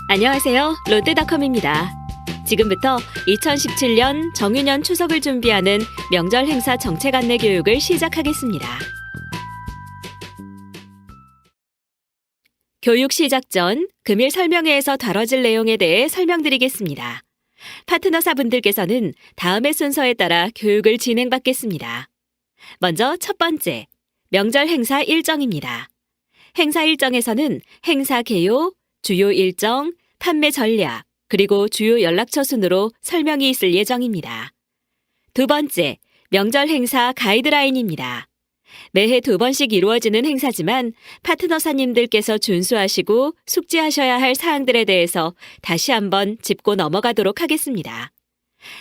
안녕하세요. 롯데닷컴입니다. 지금부터 2017년 정유년 추석을 준비하는 명절 행사 정책 안내 교육을 시작하겠습니다. 교육 시작 전 금일 설명회에서 다뤄질 내용에 대해 설명드리겠습니다. 파트너사분들께서는 다음의 순서에 따라 교육을 진행받겠습니다. 먼저 첫 번째, 명절 행사 일정입니다. 행사 일정에서는 행사 개요, 주요 일정, 판매 전략, 그리고 주요 연락처 순으로 설명이 있을 예정입니다. 두 번째, 명절 행사 가이드라인입니다. 매해 2번씩 이루어지는 행사지만 파트너사님들께서 준수하시고 숙지하셔야 할 사항들에 대해서 다시 한번 짚고 넘어가도록 하겠습니다.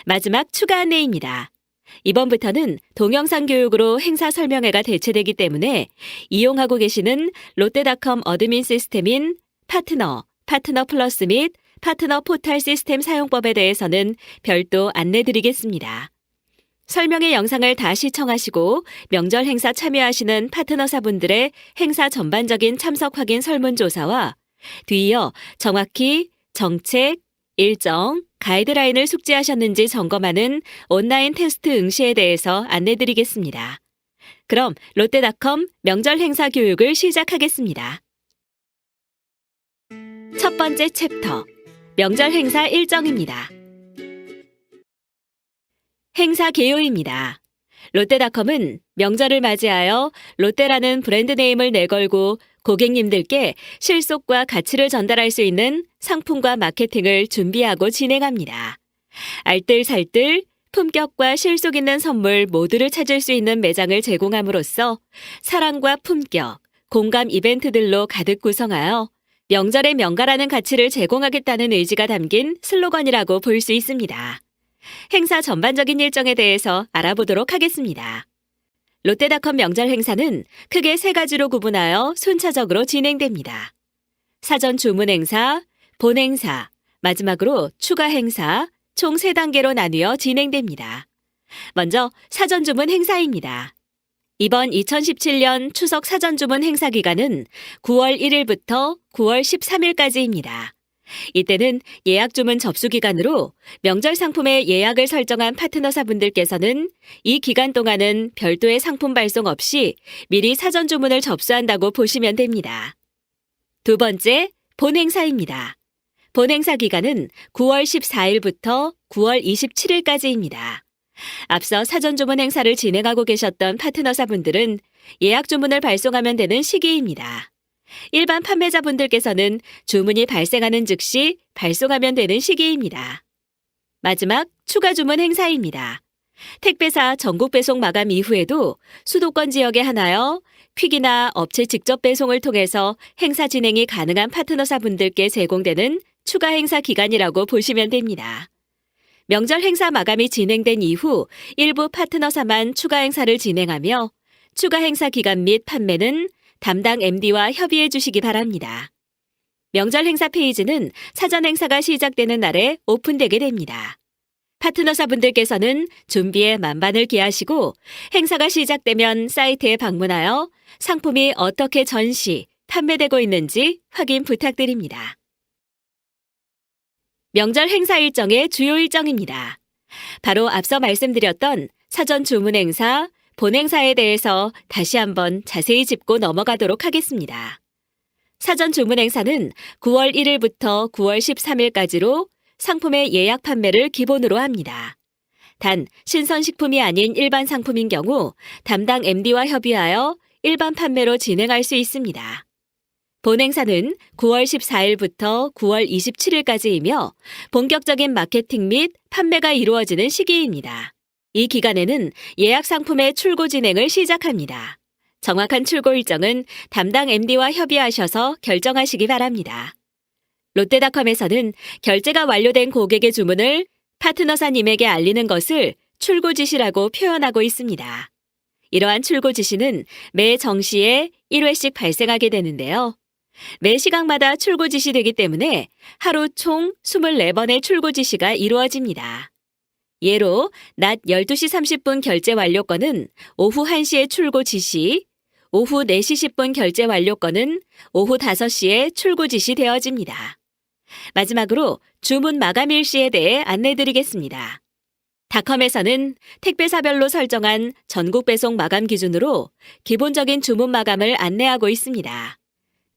마지막 추가 안내입니다. 이번부터는 동영상 교육으로 행사 설명회가 대체되기 때문에 이용하고 계시는 롯데닷컴 어드민 시스템인 파트너 플러스 및 파트너 포탈 시스템 사용법에 대해서는 별도 안내드리겠습니다. 설명회 영상을 다 시청하시고 명절 행사 참여하시는 파트너사분들의 행사 전반적인 참석 확인 설문조사와 뒤이어 정확히 정책, 일정, 가이드라인을 숙지하셨는지 점검하는 온라인 테스트 응시에 대해서 안내드리겠습니다. 그럼 롯데닷컴 명절 행사 교육을 시작하겠습니다. 첫 번째 챕터, 명절 행사 일정입니다. 행사 개요입니다. 롯데닷컴은 명절을 맞이하여 롯데라는 브랜드 네임을 내걸고 고객님들께 실속과 가치를 전달할 수 있는 상품과 마케팅을 준비하고 진행합니다. 알뜰살뜰, 품격과 실속 있는 선물 모두를 찾을 수 있는 매장을 제공함으로써 사랑과 품격, 공감 이벤트들로 가득 구성하여 명절의 명가라는 가치를 제공하겠다는 의지가 담긴 슬로건이라고 볼 수 있습니다. 행사 전반적인 일정에 대해서 알아보도록 하겠습니다. 롯데닷컴 명절 행사는 크게 3가지로 구분하여 순차적으로 진행됩니다. 사전 주문 행사, 본 행사, 마지막으로 추가 행사, 총 3단계로 나뉘어 진행됩니다. 먼저 사전 주문 행사입니다. 이번 2017년 추석 사전 주문 행사 기간은 9월 1일부터 9월 13일까지입니다. 이때는 예약 주문 접수 기간으로 명절 상품의 예약을 설정한 파트너사분들께서는 이 기간 동안은 별도의 상품 발송 없이 미리 사전 주문을 접수한다고 보시면 됩니다. 두 번째, 본 행사입니다. 본 행사 기간은 9월 14일부터 9월 27일까지입니다. 앞서 사전 주문 행사를 진행하고 계셨던 파트너사분들은 예약 주문을 발송하면 되는 시기입니다. 일반 판매자분들께서는 주문이 발생하는 즉시 발송하면 되는 시기입니다. 마지막 추가 주문 행사입니다. 택배사 전국 배송 마감 이후에도 수도권 지역에 한하여 퀵이나 업체 직접 배송을 통해서 행사 진행이 가능한 파트너사분들께 제공되는 추가 행사 기간이라고 보시면 됩니다. 명절 행사 마감이 진행된 이후 일부 파트너사만 추가 행사를 진행하며 추가 행사 기간 및 판매는 담당 MD와 협의해 주시기 바랍니다. 명절 행사 페이지는 사전 행사가 시작되는 날에 오픈되게 됩니다. 파트너사분들께서는 준비에 만반을 기하시고 행사가 시작되면 사이트에 방문하여 상품이 어떻게 전시, 판매되고 있는지 확인 부탁드립니다. 명절 행사 일정의 주요 일정입니다. 바로 앞서 말씀드렸던 사전 주문 행사, 본 행사에 대해서 다시 한번 자세히 짚고 넘어가도록 하겠습니다. 사전 주문 행사는 9월 1일부터 9월 13일까지로 상품의 예약 판매를 기본으로 합니다. 단, 신선식품이 아닌 일반 상품인 경우 담당 MD와 협의하여 일반 판매로 진행할 수 있습니다. 본 행사는 9월 14일부터 9월 27일까지이며 본격적인 마케팅 및 판매가 이루어지는 시기입니다. 이 기간에는 예약 상품의 출고 진행을 시작합니다. 정확한 출고 일정은 담당 MD와 협의하셔서 결정하시기 바랍니다. 롯데닷컴에서는 결제가 완료된 고객의 주문을 파트너사님에게 알리는 것을 출고 지시라고 표현하고 있습니다. 이러한 출고 지시는 매 정시에 1회씩 발생하게 되는데요. 매 시각마다 출고 지시되기 때문에 하루 총 24번의 출고 지시가 이루어집니다. 예로 낮 12시 30분 결제 완료 건은 오후 1시에 출고 지시, 오후 4시 10분 결제 완료 건은 오후 5시에 출고 지시되어집니다. 마지막으로 주문 마감 일시에 대해 안내드리겠습니다. 닷컴에서는 택배사별로 설정한 전국 배송 마감 기준으로 기본적인 주문 마감을 안내하고 있습니다.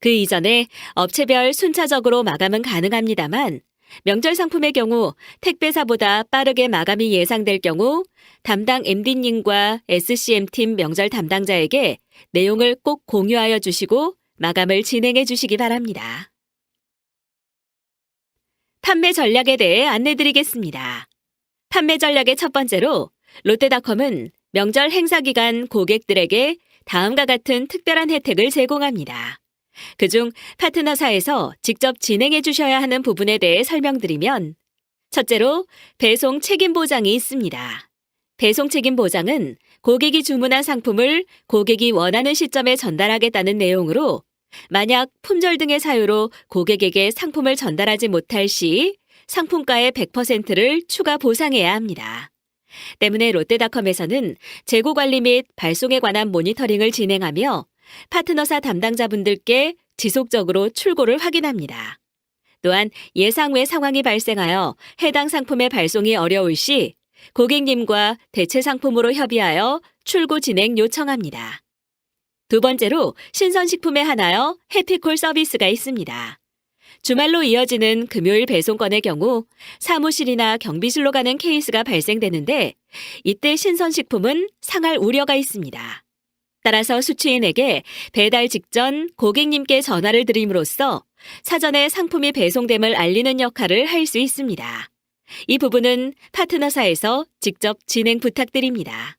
그 이전에 업체별 순차적으로 마감은 가능합니다만 명절 상품의 경우 택배사보다 빠르게 마감이 예상될 경우 담당 MD님과 SCM팀 명절 담당자에게 내용을 꼭 공유하여 주시고 마감을 진행해 주시기 바랍니다. 판매 전략에 대해 안내드리겠습니다. 판매 전략의 첫 번째로 롯데닷컴은 명절 행사 기간 고객들에게 다음과 같은 특별한 혜택을 제공합니다. 그중 파트너사에서 직접 진행해 주셔야 하는 부분에 대해 설명드리면 첫째로 배송 책임 보장이 있습니다. 배송 책임 보장은 고객이 주문한 상품을 고객이 원하는 시점에 전달하겠다는 내용으로 만약 품절 등의 사유로 고객에게 상품을 전달하지 못할 시 상품가의 100%를 추가 보상해야 합니다. 때문에 롯데닷컴에서는 재고 관리 및 발송에 관한 모니터링을 진행하며 파트너사 담당자분들께 지속적으로 출고를 확인합니다. 또한 예상 외 상황이 발생하여 해당 상품의 발송이 어려울 시 고객님과 대체 상품으로 협의하여 출고 진행 요청합니다. 두 번째로 신선식품에 한하여 해피콜 서비스가 있습니다. 주말로 이어지는 금요일 배송건의 경우 사무실이나 경비실로 가는 케이스가 발생되는데 이때 신선식품은 상할 우려가 있습니다. 따라서 수취인에게 배달 직전 고객님께 전화를 드림으로써 사전에 상품이 배송됨을 알리는 역할을 할 수 있습니다. 이 부분은 파트너사에서 직접 진행 부탁드립니다.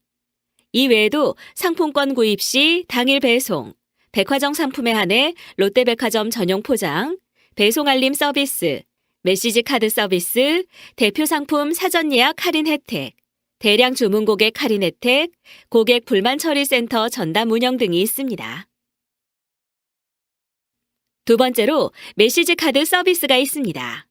이 외에도 상품권 구입 시 당일 배송, 백화점 상품에 한해 롯데백화점 전용 포장, 배송 알림 서비스, 메시지 카드 서비스, 대표 상품 사전 예약 할인 혜택, 대량 주문 고객 할인 혜택, 고객 불만 처리 센터 전담 운영 등이 있습니다. 두 번째로 메시지 카드 서비스가 있습니다.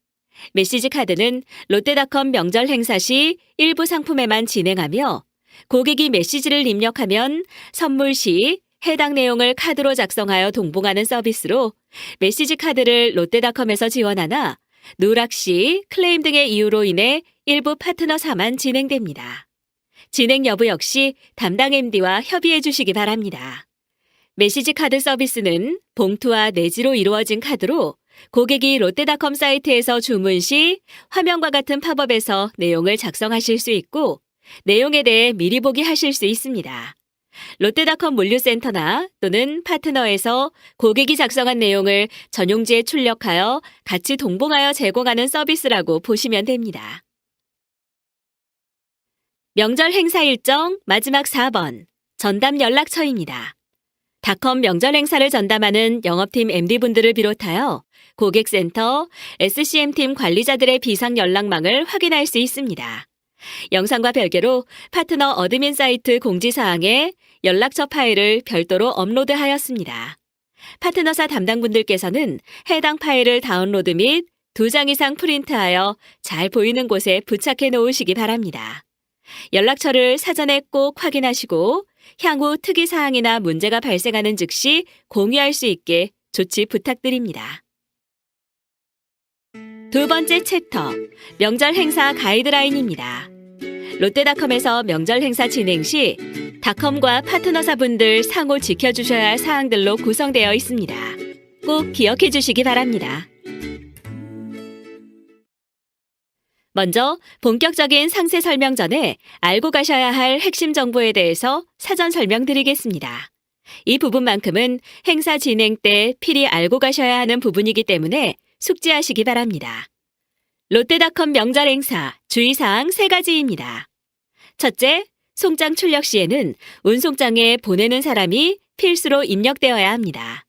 메시지 카드는 롯데닷컴 명절 행사 시 일부 상품에만 진행하며 고객이 메시지를 입력하면 선물 시 해당 내용을 카드로 작성하여 동봉하는 서비스로 메시지 카드를 롯데닷컴에서 지원하나 누락 시 클레임 등의 이유로 인해 일부 파트너사만 진행됩니다. 진행 여부 역시 담당 MD와 협의해 주시기 바랍니다. 메시지 카드 서비스는 봉투와 내지로 이루어진 카드로 고객이 롯데닷컴 사이트에서 주문 시 화면과 같은 팝업에서 내용을 작성하실 수 있고 내용에 대해 미리 보기 하실 수 있습니다. 롯데닷컴 물류센터나 또는 파트너에서 고객이 작성한 내용을 전용지에 출력하여 같이 동봉하여 제공하는 서비스라고 보시면 됩니다. 명절 행사 일정 마지막 4번 전담 연락처입니다. 닷컴 명절 행사를 전담하는 영업팀 MD분들을 비롯하여 고객센터, SCM팀 관리자들의 비상 연락망을 확인할 수 있습니다. 영상과 별개로 파트너 어드민 사이트 공지사항에 연락처 파일을 별도로 업로드하였습니다. 파트너사 담당분들께서는 해당 파일을 다운로드 및 2장 이상 프린트하여 잘 보이는 곳에 부착해 놓으시기 바랍니다. 연락처를 사전에 꼭 확인하시고 향후 특이사항이나 문제가 발생하는 즉시 공유할 수 있게 조치 부탁드립니다. 두 번째 챕터, 명절 행사 가이드라인입니다. 롯데닷컴에서 명절 행사 진행 시 닷컴과 파트너사분들 상호 지켜주셔야 할 사항들로 구성되어 있습니다. 꼭 기억해 주시기 바랍니다. 먼저 본격적인 상세 설명 전에 알고 가셔야 할 핵심 정보에 대해서 사전 설명드리겠습니다. 이 부분만큼은 행사 진행 때 필히 알고 가셔야 하는 부분이기 때문에 숙지하시기 바랍니다. 롯데닷컴 명절 행사 주의사항 3가지입니다. 첫째, 송장 출력 시에는 운송장에 보내는 사람이 필수로 입력되어야 합니다.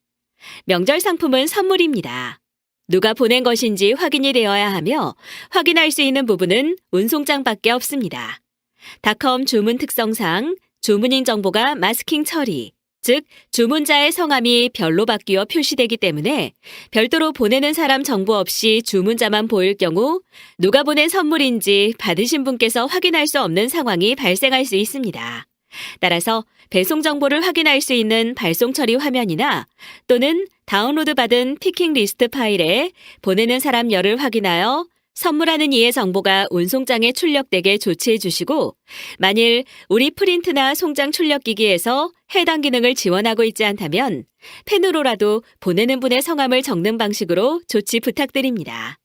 명절 상품은 선물입니다. 누가 보낸 것인지 확인이 되어야 하며 확인할 수 있는 부분은 운송장밖에 없습니다. 닷컴 주문 특성상 주문인 정보가 마스킹 처리, 즉 주문자의 성함이 별로 바뀌어 표시되기 때문에 별도로 보내는 사람 정보 없이 주문자만 보일 경우 누가 보낸 선물인지 받으신 분께서 확인할 수 없는 상황이 발생할 수 있습니다. 따라서 배송 정보를 확인할 수 있는 발송 처리 화면이나 또는 다운로드 받은 피킹 리스트 파일에 보내는 사람 열을 확인하여 선물하는 이의 정보가 운송장에 출력되게 조치해 주시고, 만일 우리 프린트나 송장 출력기기에서 해당 기능을 지원하고 있지 않다면 펜으로라도 보내는 분의 성함을 적는 방식으로 조치 부탁드립니다.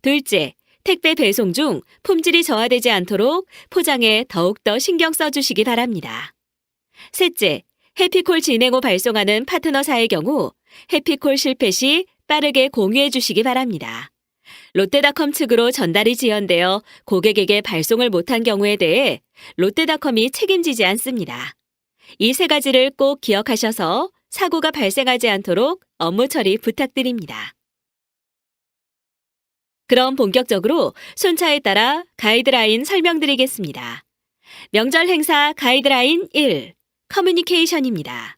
둘째, 택배 배송 중 품질이 저하되지 않도록 포장에 더욱더 신경 써주시기 바랍니다. 셋째, 해피콜 진행 후 발송하는 파트너사의 경우 해피콜 실패 시 빠르게 공유해 주시기 바랍니다. 롯데닷컴 측으로 전달이 지연되어 고객에게 발송을 못한 경우에 대해 롯데닷컴이 책임지지 않습니다. 이 세 가지를 꼭 기억하셔서 사고가 발생하지 않도록 업무 처리 부탁드립니다. 그럼 본격적으로 순차에 따라 가이드라인 설명드리겠습니다. 명절 행사 가이드라인 1. 커뮤니케이션입니다.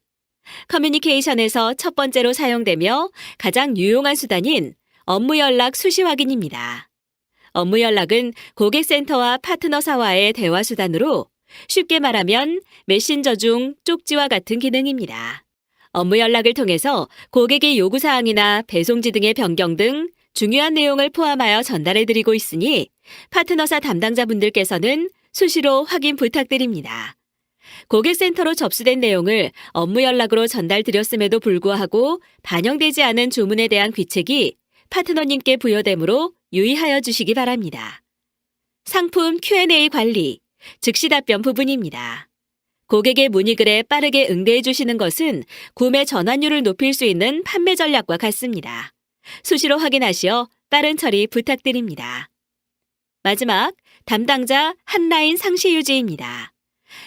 커뮤니케이션에서 첫 번째로 사용되며 가장 유용한 수단인 업무 연락 수시 확인입니다. 업무 연락은 고객센터와 파트너사와의 대화 수단으로 쉽게 말하면 메신저 중 쪽지와 같은 기능입니다. 업무 연락을 통해서 고객의 요구사항이나 배송지 등의 변경 등 중요한 내용을 포함하여 전달해드리고 있으니 파트너사 담당자분들께서는 수시로 확인 부탁드립니다. 고객센터로 접수된 내용을 업무 연락으로 전달드렸음에도 불구하고 반영되지 않은 주문에 대한 귀책이 파트너님께 부여되므로 유의하여 주시기 바랍니다. 상품 Q&A 관리, 즉시 답변 부분입니다. 고객의 문의글에 빠르게 응대해 주시는 것은 구매 전환율을 높일 수 있는 판매 전략과 같습니다. 수시로 확인하시어 빠른 처리 부탁드립니다. 마지막, 담당자 한라인 상시 유지입니다.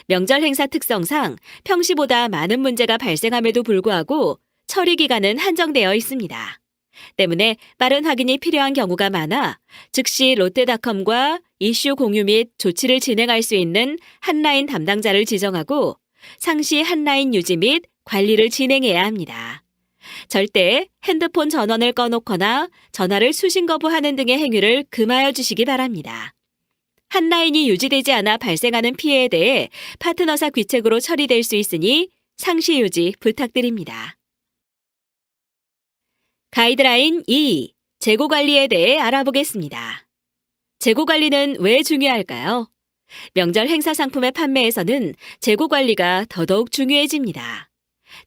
명절 행사 특성상 평시보다 많은 문제가 발생함에도 불구하고 처리 기간은 한정되어 있습니다. 때문에 빠른 확인이 필요한 경우가 많아 즉시 롯데닷컴과 이슈 공유 및 조치를 진행할 수 있는 한라인 담당자를 지정하고 상시 한라인 유지 및 관리를 진행해야 합니다. 절대 핸드폰 전원을 꺼놓거나 전화를 수신 거부하는 등의 행위를 금하여 주시기 바랍니다. 한라인이 유지되지 않아 발생하는 피해에 대해 파트너사 귀책으로 처리될 수 있으니 상시 유지 부탁드립니다. 가이드라인 2. 재고 관리에 대해 알아보겠습니다. 재고 관리는 왜 중요할까요? 명절 행사 상품의 판매에서는 재고 관리가 더더욱 중요해집니다.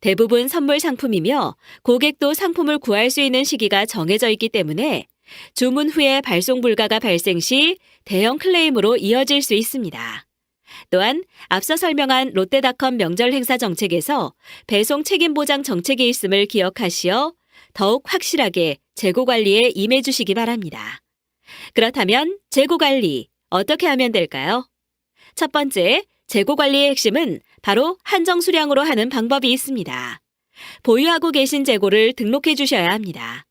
대부분 선물 상품이며 고객도 상품을 구할 수 있는 시기가 정해져 있기 때문에 주문 후에 발송 불가가 발생 시 대형 클레임으로 이어질 수 있습니다. 또한 앞서 설명한 롯데닷컴 명절 행사 정책에서 배송 책임 보장 정책이 있음을 기억하시어 더욱 확실하게 재고 관리에 임해 주시기 바랍니다. 그렇다면 재고 관리 어떻게 하면 될까요? 첫 번째, 재고 관리의 핵심은 바로 한정 수량으로 하는 방법이 있습니다. 보유하고 계신 재고를 등록해 주셔야 합니다.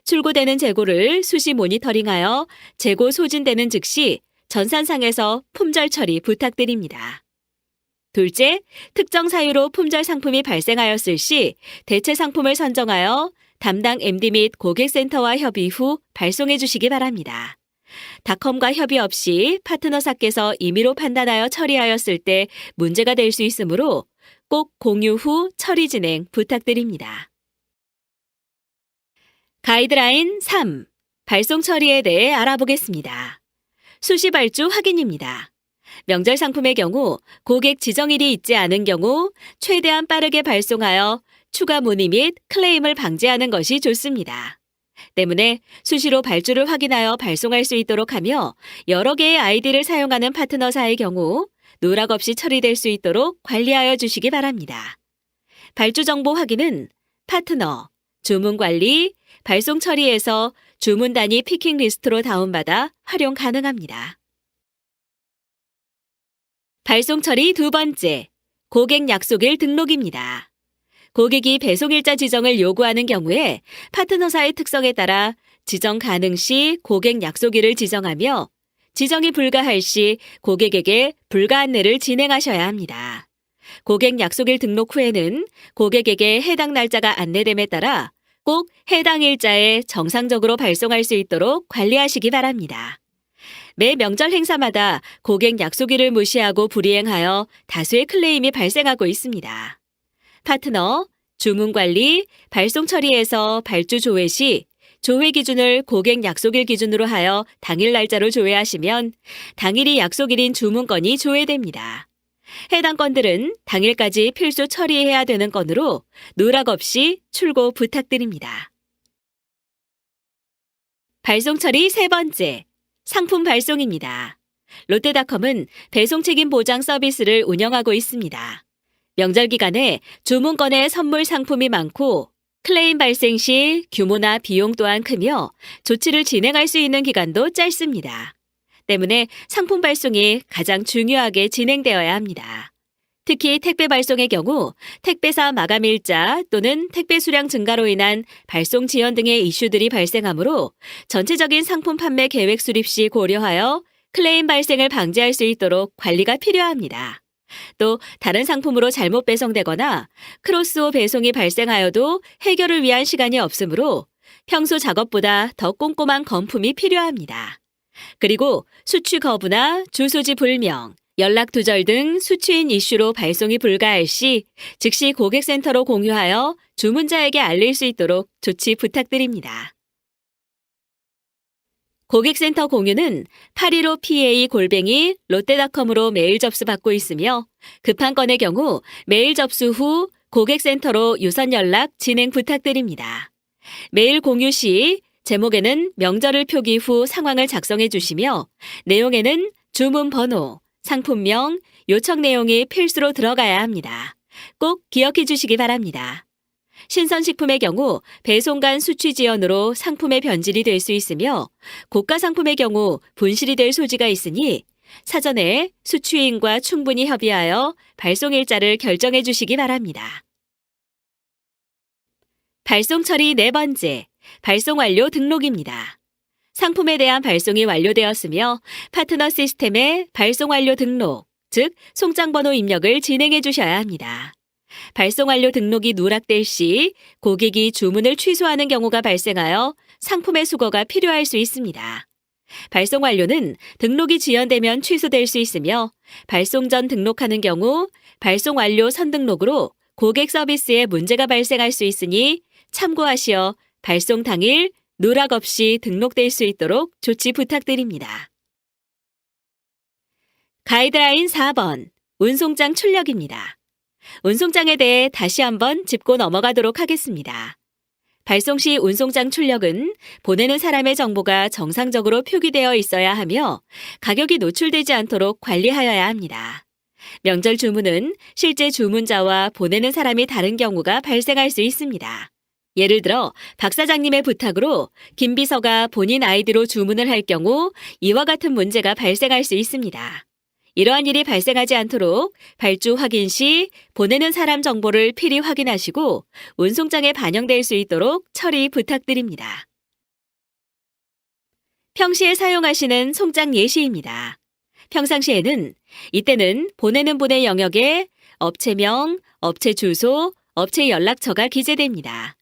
출고되는 재고를 수시 모니터링하여 재고 소진되는 즉시 전산상에서 품절 처리 부탁드립니다. 둘째, 특정 사유로 품절 상품이 발생하였을 시 대체 상품을 선정하여 담당 MD 및 고객센터와 협의 후 발송해 주시기 바랍니다. 닷컴과 협의 없이 파트너사께서 임의로 판단하여 처리하였을 때 문제가 될 수 있으므로 꼭 공유 후 처리 진행 부탁드립니다. 가이드라인 3. 발송 처리에 대해 알아보겠습니다. 수시 발주 확인입니다. 명절 상품의 경우 고객 지정일이 있지 않은 경우 최대한 빠르게 발송하여 추가 문의 및 클레임을 방지하는 것이 좋습니다. 때문에 수시로 발주를 확인하여 발송할 수 있도록 하며 여러 개의 아이디를 사용하는 파트너사의 경우 누락 없이 처리될 수 있도록 관리하여 주시기 바랍니다. 발주 정보 확인은 파트너, 주문 관리, 발송 처리에서 주문 단위 피킹 리스트로 다운받아 활용 가능합니다. 발송 처리 두 번째, 고객 약속일 등록입니다. 고객이 배송일자 지정을 요구하는 경우에 파트너사의 특성에 따라 지정 가능 시 고객 약속일을 지정하며 지정이 불가할 시 고객에게 불가 안내를 진행하셔야 합니다. 고객 약속일 등록 후에는 고객에게 해당 날짜가 안내됨에 따라 꼭 해당 일자에 정상적으로 발송할 수 있도록 관리하시기 바랍니다. 매 명절 행사마다 고객 약속일을 무시하고 불이행하여 다수의 클레임이 발생하고 있습니다. 파트너, 주문 관리, 발송 처리에서 발주 조회 시 조회 기준을 고객 약속일 기준으로 하여 당일 날짜로 조회하시면 당일이 약속일인 주문 건이 조회됩니다. 해당 건들은 당일까지 필수 처리해야 되는 건으로 누락 없이 출고 부탁드립니다. 발송 처리 세 번째, 상품 발송입니다. 롯데닷컴은 배송 책임 보장 서비스를 운영하고 있습니다. 명절 기간에 주문 건에 선물 상품이 많고 클레임 발생 시 규모나 비용 또한 크며 조치를 진행할 수 있는 기간도 짧습니다. 때문에 상품 발송이 가장 중요하게 진행되어야 합니다. 특히 택배 발송의 경우 택배사 마감 일자 또는 택배 수량 증가로 인한 발송 지연 등의 이슈들이 발생하므로 전체적인 상품 판매 계획 수립 시 고려하여 클레임 발생을 방지할 수 있도록 관리가 필요합니다. 또 다른 상품으로 잘못 배송되거나 크로스오 배송이 발생하여도 해결을 위한 시간이 없으므로 평소 작업보다 더 꼼꼼한 검품이 필요합니다. 그리고 수취 거부나 주소지 불명, 연락 두절 등 수취인 이슈로 발송이 불가할 시 즉시 고객센터로 공유하여 주문자에게 알릴 수 있도록 조치 부탁드립니다. 고객센터 공유는 815PA@롯데닷컴으로 메일 접수받고 있으며 급한 건의 경우 메일 접수 후 고객센터로 유선 연락 진행 부탁드립니다. 메일 공유 시 제목에는 명절을 표기 후 상황을 작성해 주시며 내용에는 주문 번호, 상품명, 요청 내용이 필수로 들어가야 합니다. 꼭 기억해 주시기 바랍니다. 신선식품의 경우 배송 간 수취 지연으로 상품의 변질이 될 수 있으며 고가 상품의 경우 분실이 될 소지가 있으니 사전에 수취인과 충분히 협의하여 발송 일자를 결정해 주시기 바랍니다. 발송 처리 네 번째, 발송 완료 등록입니다. 상품에 대한 발송이 완료되었으며 파트너 시스템에 발송 완료 등록, 즉 송장 번호 입력을 진행해 주셔야 합니다. 발송 완료 등록이 누락될 시 고객이 주문을 취소하는 경우가 발생하여 상품의 수거가 필요할 수 있습니다. 발송 완료는 등록이 지연되면 취소될 수 있으며 발송 전 등록하는 경우 발송 완료 선등록으로 고객 서비스에 문제가 발생할 수 있으니 참고하시어 발송 당일 누락 없이 등록될 수 있도록 조치 부탁드립니다. 가이드라인 4번, 운송장 출력입니다. 운송장에 대해 다시 한번 짚고 넘어가도록 하겠습니다. 발송 시 운송장 출력은 보내는 사람의 정보가 정상적으로 표기되어 있어야 하며 가격이 노출되지 않도록 관리하여야 합니다. 명절 주문은 실제 주문자와 보내는 사람이 다른 경우가 발생할 수 있습니다. 예를 들어 박 사장님의 부탁으로 김 비서가 본인 아이디로 주문을 할 경우 이와 같은 문제가 발생할 수 있습니다. 이러한 일이 발생하지 않도록 발주 확인 시 보내는 사람 정보를 필히 확인하시고 운송장에 반영될 수 있도록 처리 부탁드립니다. 평시에 사용하시는 송장 예시입니다. 평상시에는 이때는 보내는 분의 영역에 업체명, 업체 주소, 업체 연락처가 기재됩니다.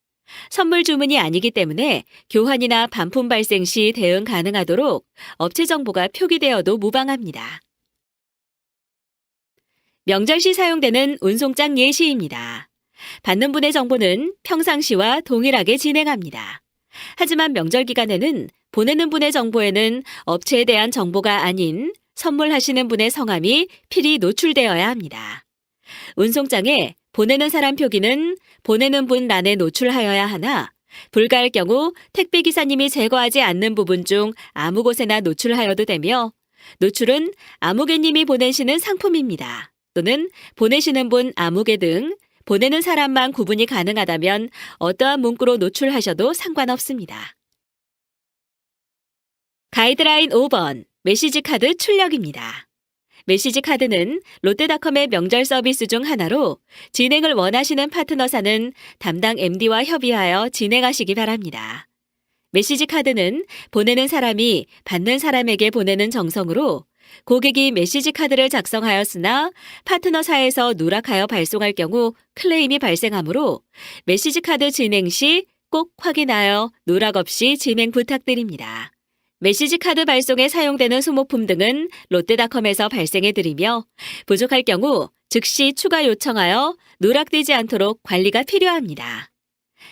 선물 주문이 아니기 때문에 교환이나 반품 발생 시 대응 가능하도록 업체 정보가 표기되어도 무방합니다. 명절 시 사용되는 운송장 예시입니다. 받는 분의 정보는 평상시와 동일하게 진행합니다. 하지만 명절 기간에는 보내는 분의 정보에는 업체에 대한 정보가 아닌 선물하시는 분의 성함이 필히 노출되어야 합니다. 운송장에 보내는 사람 표기는 보내는 분 란에 노출하여야 하나 불가할 경우 택배기사님이 제거하지 않는 부분 중 아무 곳에나 노출하여도 되며 노출은 아무개님이 보내시는 상품입니다. 또는 보내시는 분 아무개 등 보내는 사람만 구분이 가능하다면 어떠한 문구로 노출하셔도 상관없습니다. 가이드라인 5번, 메시지 카드 출력입니다. 메시지 카드는 롯데닷컴의 명절 서비스 중 하나로 진행을 원하시는 파트너사는 담당 MD와 협의하여 진행하시기 바랍니다. 메시지 카드는 보내는 사람이 받는 사람에게 보내는 정성으로 고객이 메시지 카드를 작성하였으나 파트너사에서 누락하여 발송할 경우 클레임이 발생하므로 메시지 카드 진행 시 꼭 확인하여 누락 없이 진행 부탁드립니다. 메시지 카드 발송에 사용되는 소모품 등은 롯데닷컴에서 발생해드리며 부족할 경우 즉시 추가 요청하여 누락되지 않도록 관리가 필요합니다.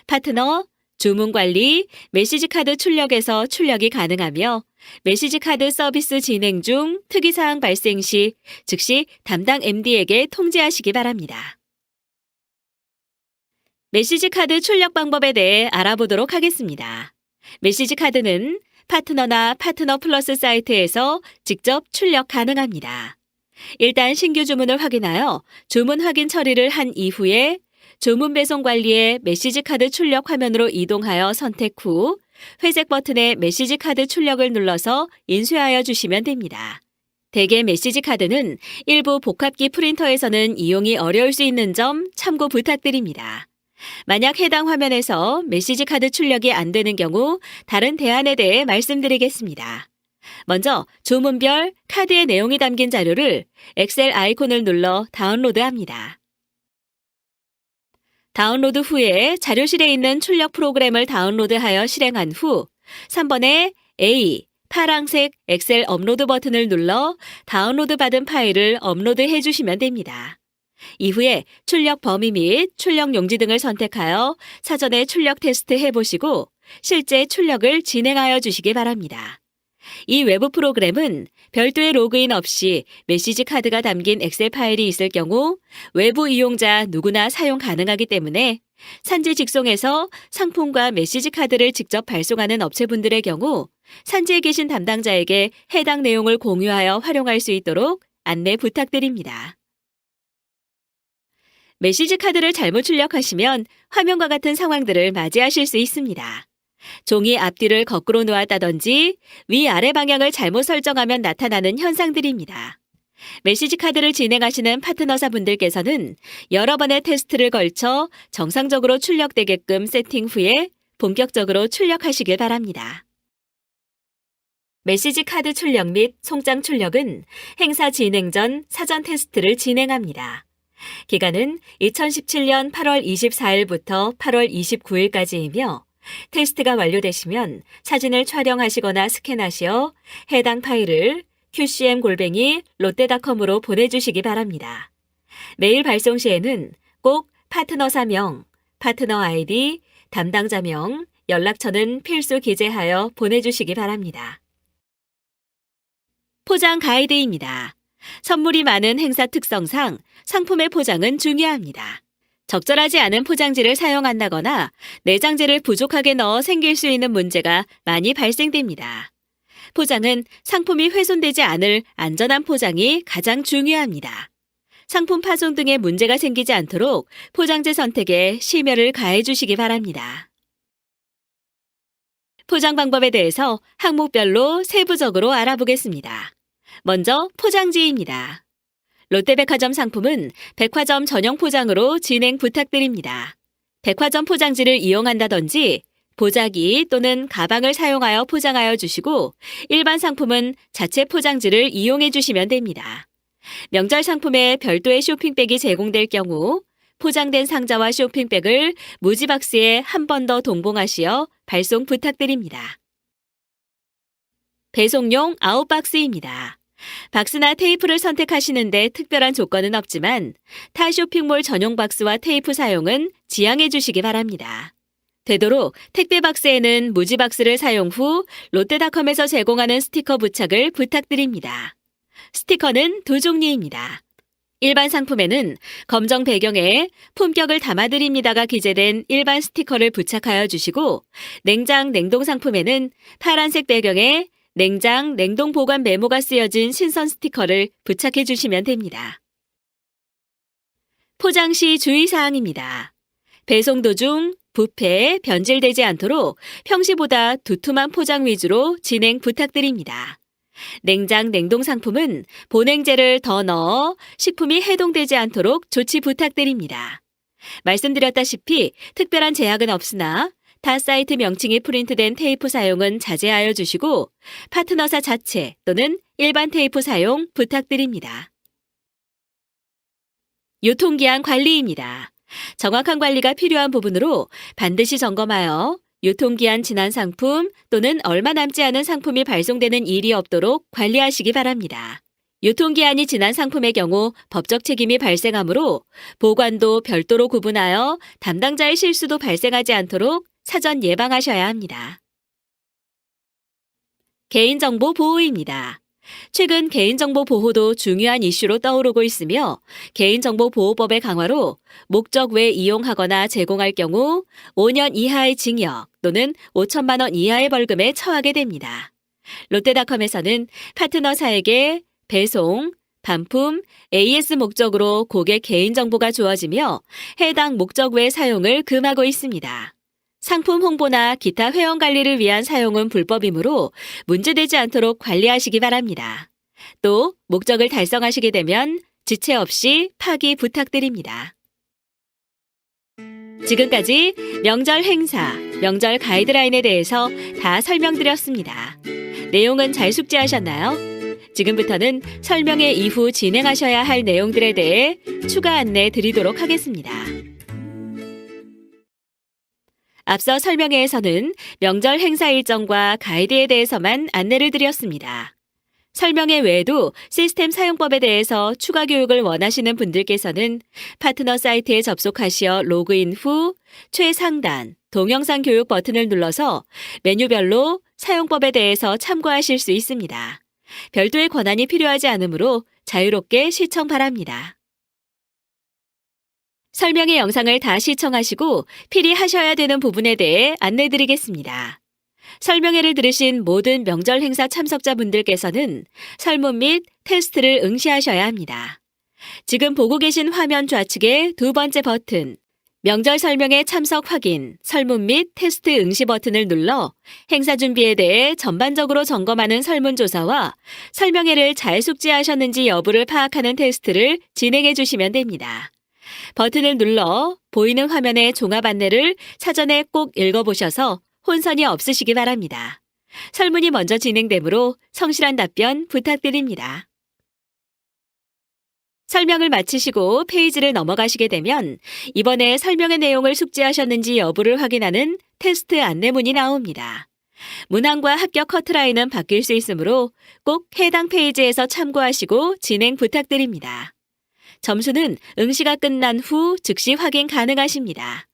파트너, 주문 관리, 메시지 카드 출력에서 출력이 가능하며 메시지 카드 서비스 진행 중 특이사항 발생 시 즉시 담당 MD에게 통지하시기 바랍니다. 메시지 카드 출력 방법에 대해 알아보도록 하겠습니다. 메시지 카드는 파트너나 파트너 플러스 사이트에서 직접 출력 가능합니다. 일단 신규 주문을 확인하여 주문 확인 처리를 한 이후에 주문 배송 관리에 메시지 카드 출력 화면으로 이동하여 선택 후 회색 버튼에 메시지 카드 출력을 눌러서 인쇄하여 주시면 됩니다. 대개 메시지 카드는 일부 복합기 프린터에서는 이용이 어려울 수 있는 점 참고 부탁드립니다. 만약 해당 화면에서 메시지 카드 출력이 안 되는 경우 다른 대안에 대해 말씀드리겠습니다. 먼저 주문별 카드의 내용이 담긴 자료를 엑셀 아이콘을 눌러 다운로드합니다. 다운로드 후에 자료실에 있는 출력 프로그램을 다운로드하여 실행한 후 3번의 A, 파랑색 엑셀 업로드 버튼을 눌러 다운로드 받은 파일을 업로드해 주시면 됩니다. 이후에 출력 범위 및 출력 용지 등을 선택하여 사전에 출력 테스트 해보시고 실제 출력을 진행하여 주시기 바랍니다. 이 외부 프로그램은 별도의 로그인 없이 메시지 카드가 담긴 엑셀 파일이 있을 경우 외부 이용자 누구나 사용 가능하기 때문에 산지 직송에서 상품과 메시지 카드를 직접 발송하는 업체분들의 경우 산지에 계신 담당자에게 해당 내용을 공유하여 활용할 수 있도록 안내 부탁드립니다. 메시지 카드를 잘못 출력하시면 화면과 같은 상황들을 맞이하실 수 있습니다. 종이 앞뒤를 거꾸로 놓았다든지 위아래 방향을 잘못 설정하면 나타나는 현상들입니다. 메시지 카드를 진행하시는 파트너사분들께서는 여러 번의 테스트를 걸쳐 정상적으로 출력되게끔 세팅 후에 본격적으로 출력하시길 바랍니다. 메시지 카드 출력 및 송장 출력은 행사 진행 전 사전 테스트를 진행합니다. 기간은 2017년 8월 24일부터 8월 29일까지이며 테스트가 완료되시면 사진을 촬영하시거나 스캔하시어 해당 파일을 qcm@롯데닷컴으로 보내주시기 바랍니다. 메일 발송 시에는 꼭 파트너사명, 파트너 아이디, 담당자명, 연락처는 필수 기재하여 보내주시기 바랍니다. 포장 가이드입니다. 선물이 많은 행사 특성상 상품의 포장은 중요합니다. 적절하지 않은 포장지를 사용한다거나 내장재를 부족하게 넣어 생길 수 있는 문제가 많이 발생됩니다. 포장은 상품이 훼손되지 않을 안전한 포장이 가장 중요합니다. 상품 파손 등의 문제가 생기지 않도록 포장재 선택에 심혈을 가해 주시기 바랍니다. 포장 방법에 대해서 항목별로 세부적으로 알아보겠습니다. 먼저 포장지입니다. 롯데백화점 상품은 백화점 전용 포장으로 진행 부탁드립니다. 백화점 포장지를 이용한다든지 보자기 또는 가방을 사용하여 포장하여 주시고 일반 상품은 자체 포장지를 이용해 주시면 됩니다. 명절 상품에 별도의 쇼핑백이 제공될 경우 포장된 상자와 쇼핑백을 무지박스에 한 번 더 동봉하시어 발송 부탁드립니다. 배송용 아웃박스입니다. 박스나 테이프를 선택하시는데 특별한 조건은 없지만 타 쇼핑몰 전용 박스와 테이프 사용은 지양해 주시기 바랍니다. 되도록 택배 박스에는 무지 박스를 사용 후 롯데닷컴에서 제공하는 스티커 부착을 부탁드립니다. 스티커는 두 종류입니다. 일반 상품에는 검정 배경에 품격을 담아드립니다가 기재된 일반 스티커를 부착하여 주시고 냉장, 냉동 상품에는 파란색 배경에 냉장, 냉동 보관 메모가 쓰여진 신선 스티커를 부착해 주시면 됩니다. 포장 시 주의사항입니다. 배송 도중 부패, 변질되지 않도록 평시보다 두툼한 포장 위주로 진행 부탁드립니다. 냉장, 냉동 상품은 보냉제를 더 넣어 식품이 해동되지 않도록 조치 부탁드립니다. 말씀드렸다시피 특별한 제약은 없으나 타 사이트 명칭이 프린트된 테이프 사용은 자제하여 주시고 파트너사 자체 또는 일반 테이프 사용 부탁드립니다. 유통기한 관리입니다. 정확한 관리가 필요한 부분으로 반드시 점검하여 유통기한 지난 상품 또는 얼마 남지 않은 상품이 발송되는 일이 없도록 관리하시기 바랍니다. 유통기한이 지난 상품의 경우 법적 책임이 발생하므로 보관도 별도로 구분하여 담당자의 실수도 발생하지 않도록 사전 예방하셔야 합니다. 개인정보 보호입니다. 최근 개인정보 보호도 중요한 이슈로 떠오르고 있으며 개인정보보호법의 강화로 목적 외 이용하거나 제공할 경우 5년 이하의 징역 또는 5천만 원 이하의 벌금에 처하게 됩니다. 롯데닷컴에서는 파트너사에게 배송, 반품, AS 목적으로 고객 개인정보가 주어지며 해당 목적 외 사용을 금하고 있습니다. 상품 홍보나 기타 회원 관리를 위한 사용은 불법이므로 문제되지 않도록 관리하시기 바랍니다. 또 목적을 달성하시게 되면 지체 없이 파기 부탁드립니다. 지금까지 명절 행사, 명절 가이드라인에 대해서 다 설명드렸습니다. 내용은 잘 숙지하셨나요? 지금부터는 설명회 이후 진행하셔야 할 내용들에 대해 추가 안내 드리도록 하겠습니다. 앞서 설명회에서는 명절 행사 일정과 가이드에 대해서만 안내를 드렸습니다. 설명회 외에도 시스템 사용법에 대해서 추가 교육을 원하시는 분들께서는 파트너 사이트에 접속하시어 로그인 후 최상단 동영상 교육 버튼을 눌러서 메뉴별로 사용법에 대해서 참고하실 수 있습니다. 별도의 권한이 필요하지 않으므로 자유롭게 시청 바랍니다. 설명의 영상을 다 시청하시고 필히 하셔야 되는 부분에 대해 안내드리겠습니다. 설명회를 들으신 모든 명절 행사 참석자분들께서는 설문 및 테스트를 응시하셔야 합니다. 지금 보고 계신 화면 좌측의 두 번째 버튼, 명절 설명회 참석 확인, 설문 및 테스트 응시 버튼을 눌러 행사 준비에 대해 전반적으로 점검하는 설문조사와 설명회를 잘 숙지하셨는지 여부를 파악하는 테스트를 진행해 주시면 됩니다. 버튼을 눌러 보이는 화면의 종합 안내를 사전에 꼭 읽어보셔서 혼선이 없으시기 바랍니다. 설문이 먼저 진행되므로 성실한 답변 부탁드립니다. 설명을 마치시고 페이지를 넘어가시게 되면 이번에 설명의 내용을 숙지하셨는지 여부를 확인하는 테스트 안내문이 나옵니다. 문항과 합격 커트라인은 바뀔 수 있으므로 꼭 해당 페이지에서 참고하시고 진행 부탁드립니다. 점수는 응시가 끝난 후 즉시 확인 가능하십니다.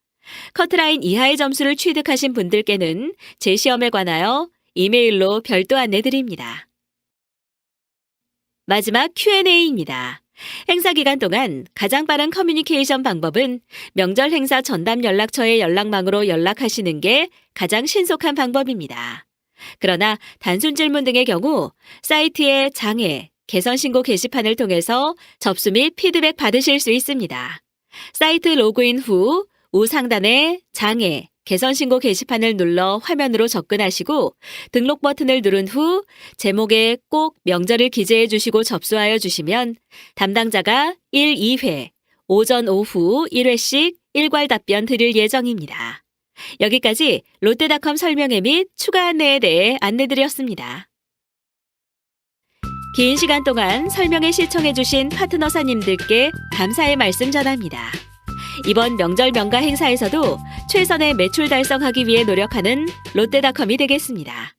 커트라인 이하의 점수를 취득하신 분들께는 재시험에 관하여 이메일로 별도 안내드립니다. 마지막 Q&A입니다. 행사 기간 동안 가장 빠른 커뮤니케이션 방법은 명절 행사 전담 연락처의 연락망으로 연락하시는 게 가장 신속한 방법입니다. 그러나 단순 질문 등의 경우 사이트의 장애, 개선 신고 게시판을 통해서 접수 및 피드백 받으실 수 있습니다. 사이트 로그인 후 우상단에 장애, 개선 신고 게시판을 눌러 화면으로 접근하시고 등록 버튼을 누른 후 제목에 꼭 명절을 기재해 주시고 접수하여 주시면 담당자가 1, 2회, 오전, 오후 1회씩 일괄 답변 드릴 예정입니다. 여기까지 롯데닷컴 설명회 및 추가 안내에 대해 안내드렸습니다. 긴 시간 동안 설명회 시청해주신 파트너사님들께 감사의 말씀 전합니다. 이번 명절 명가 행사에서도 최선의 매출 달성하기 위해 노력하는 롯데닷컴이 되겠습니다.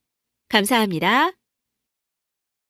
감사합니다.